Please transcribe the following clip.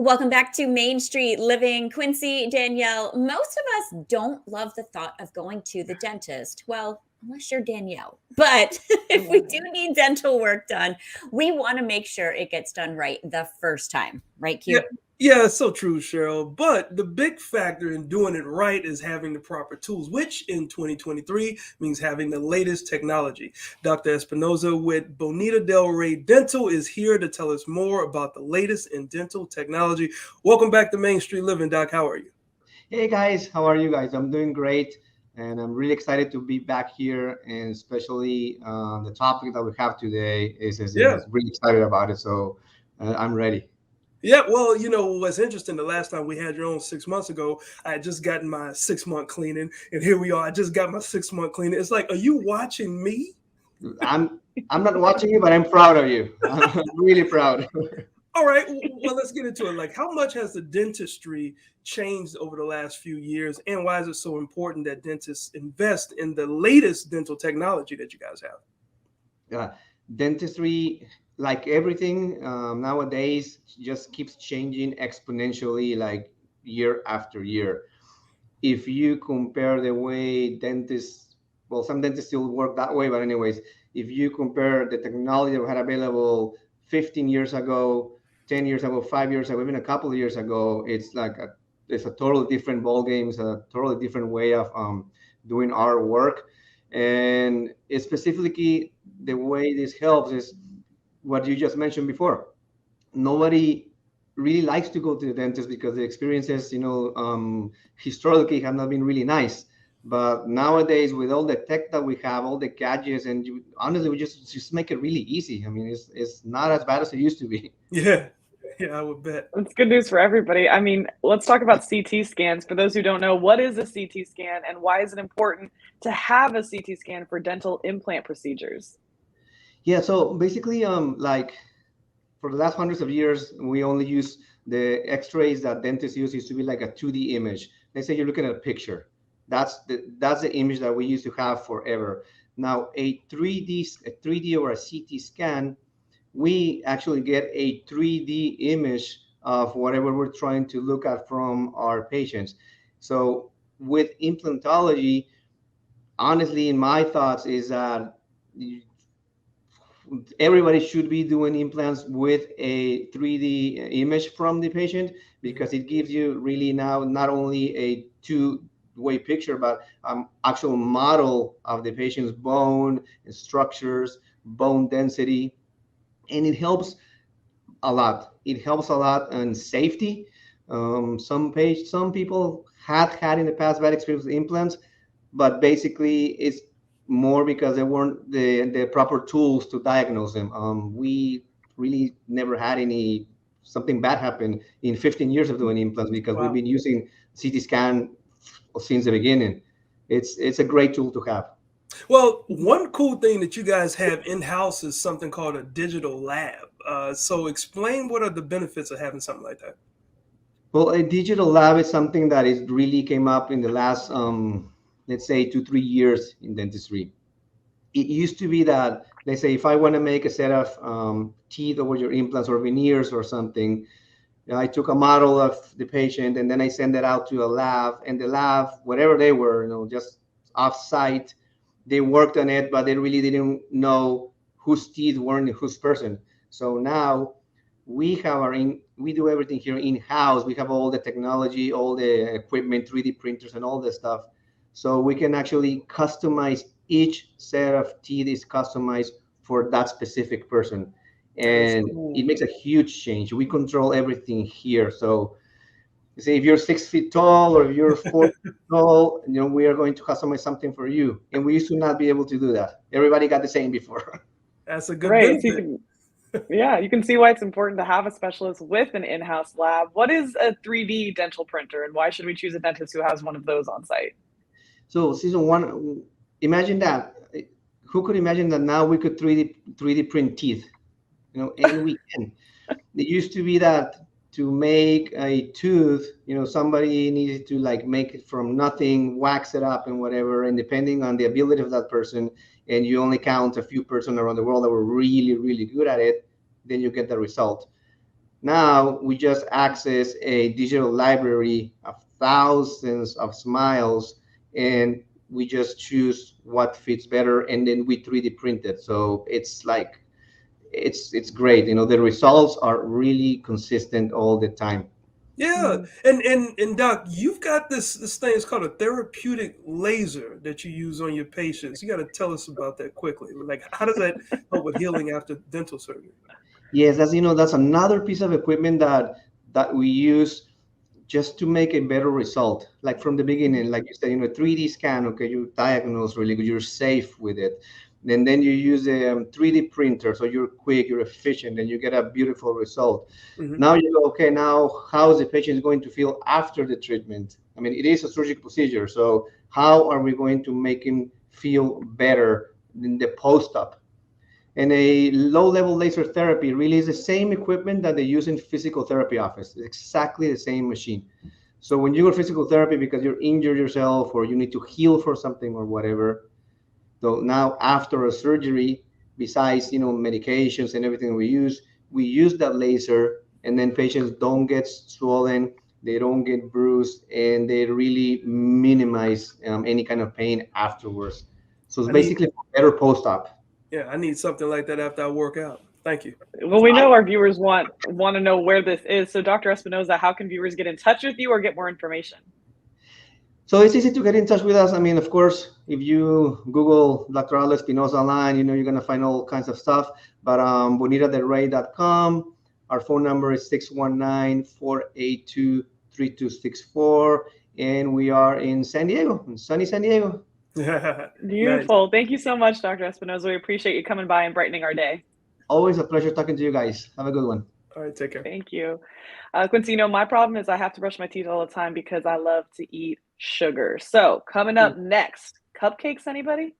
Welcome back to Main Street Living. Quincy, Danielle, most of us don't love the thought of going to the dentist. Well, unless you're Danielle. But if we do need dental work done, we want to make sure it gets done right the first time. Right, Q? Yeah, it's so true, Cheryl. But the big factor in doing it right is having the proper tools, which in 2023 means having the latest technology. Dr. Espinosa with Bonita Del Rey Dental is here to tell us more about the latest in dental technology. Welcome back to Main Street Living, Doc. How are you? Hey guys, how are you guys? I'm doing great, and I'm really excited to be back here. And especially the topic that we have today Yeah. is really excited about it. So I'm ready. Yeah, well, what's interesting, the last time we had you on 6 months ago, I had just gotten my 6 month cleaning, and here we are. I just got my 6 month cleaning. It's like, are you watching me? I'm not watching you, but I'm proud of you. I'm really proud. All right, well, let's get into it. Like, how much has the dentistry changed over the last few years, and why is it so important that dentists invest in the latest dental technology that you guys have? Dentistry, like everything nowadays, just keeps changing exponentially, like year after year. If you compare the way dentists, well, some dentists still work that way, but anyways, if you compare the technology that we had available 15 years ago, 10 years ago, 5 years ago, even a couple of years ago, it's a totally different ball game. It's a totally different way of doing our work. And specifically, the way this helps is what you just mentioned before. Nobody really likes to go to the dentist because the experiences, historically have not been really nice. But nowadays, with all the tech that we have, all the gadgets, and honestly, we just make it really easy. I mean, it's not as bad as it used to be. Yeah, yeah, I would bet. That's good news for everybody. I mean, let's talk about CT scans. For those who don't know, what is a CT scan and why is it important to have a CT scan for dental implant procedures? Yeah, so basically, like for the last hundreds of years, we only use the X-rays that dentists use used to be like a 2D image. Let's say you're looking at a picture. That's the image that we used to have forever. Now a 3D or a CT scan, we actually get a 3D image of whatever we're trying to look at from our patients. So with implantology, honestly, in my thoughts is that everybody should be doing implants with a 3D image from the patient, because it gives you really now not only a two-way picture, but actual model of the patient's bone structures, bone density, and it helps a lot. It helps a lot in safety. Some people had in the past bad experience with implants, but basically it's more because there weren't the proper tools to diagnose them. We really never had any something bad happen in 15 years of doing implants because we've Wow. been using CT scan since the beginning. It's a great tool to have. Well, one cool thing that you guys have in-house is something called a digital lab. So explain what are the benefits of having something like that? Well, a digital lab is something that is really came up in the last, let's say, 2 3 years in dentistry. It used to be that, let's say, if I want to make a set of teeth over your implants or veneers or something, I took a model of the patient and then I send it out to a lab, and the lab, whatever they were, just off-site, they worked on it, but they really didn't know whose teeth were in whose person. So now we do everything here in-house. We have all the technology, all the equipment, 3D printers, and all this stuff. So we can actually customize each set of teeth is customized for that specific person. And it makes a huge change. We control everything here. So you say if you're 6 feet tall or if you're 4 feet tall, we are going to customize something for you. And we used to not be able to do that. Everybody got the same before. That's a good Right. So benefit. you can see why it's important to have a specialist with an in-house lab. What is a 3D dental printer and why should we choose a dentist who has one of those on site? So season one, imagine that. Who could imagine that now we could 3D print teeth? And we can. It used to be that to make a tooth, somebody needed to like make it from nothing, wax it up and whatever, and depending on the ability of that person, and you only count a few persons around the world that were really, really good at it, then you get the result. Now we just access a digital library of thousands of smiles, and we just choose what fits better, and then we 3D print it. So it's like it's great. You know, the results are really consistent all the time. Yeah, and Doc, you've got this thing. It's called a therapeutic laser that you use on your patients. You got to tell us about that quickly. Like, how does that help with healing after dental surgery? Yes, that's, you know, that's another piece of equipment that we use just to make a better result. Like from the beginning, like you said, you know, 3D scan, okay, you diagnose really good, you're safe with it. And then you use a 3D printer, so you're quick, you're efficient, and you get a beautiful result. Mhm. Now you go, okay, now how is the patient going to feel after the treatment? I mean, it is a surgical procedure, so how are we going to make him feel better in the post-op? And a low-level laser therapy really is the same equipment that they use in physical therapy office. It's exactly the same machine. So when you go to physical therapy because you're injured yourself or you need to heal for something or whatever, so now after a surgery, besides, you know, medications and everything we use that laser, and then patients don't get swollen, they don't get bruised, and they really minimize any kind of pain afterwards. So it's I need, basically better post-op. yeah, I need something like that after I work out. Thank you. Well, we know our viewers want to know where this is. So, Dr. Espinosa, how can viewers get in touch with you or get more information? So it's easy to get in touch with us. I mean, of course, if you Google Dr. Aldo Espinosa online, you know, you're going to find all kinds of stuff. But bonitadelrey.com, our phone number is 619-482-3264. And we are in San Diego, in sunny San Diego. Beautiful. Nice. Thank you so much, Dr. Espinosa. We appreciate you coming by and brightening our day. Always a pleasure talking to you guys. Have a good one. All right, take care. Thank you. Quincy, you know, my problem is I have to brush my teeth all the time because I love to eat sugar. So coming up next, cupcakes, anybody?